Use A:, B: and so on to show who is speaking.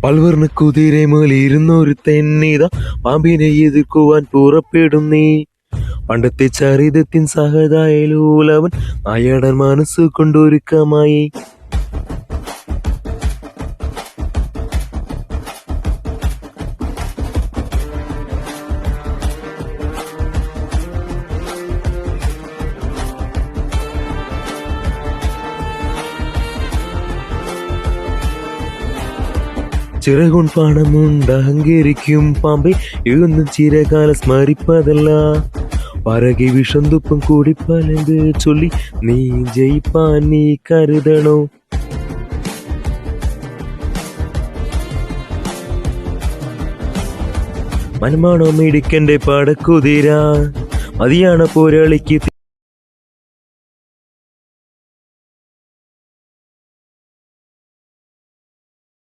A: പൽവർണ്ണ കുതിരമേലിരുന്നൊരു തെന്നിത പാമ്പിനെ എതിർക്കുവാൻ പുറപ്പെടുന്നേ. പണ്ടത്തെ ചരിതത്തിൻ സഹതായലൂലവൻ നായടൻ മനസ്സു കൊണ്ടൊരുക്കമായി. ചിറകൊൺ പണമുണ്ട് അഹങ്കരിക്കും പാമ്പെ എന്നും ചിരകാല സ്മരിപ്പതല്ല. പരകെ വിഷം തുപ്പം കൂടിപ്പലത് ചൊല്ലി നീ ജയിപ്പാൻ നീ കരുതണോ. മനമാണോ മിടുക്കന്റെ പടക്കുതിര, മതിയാണ പോരാളിക്ക്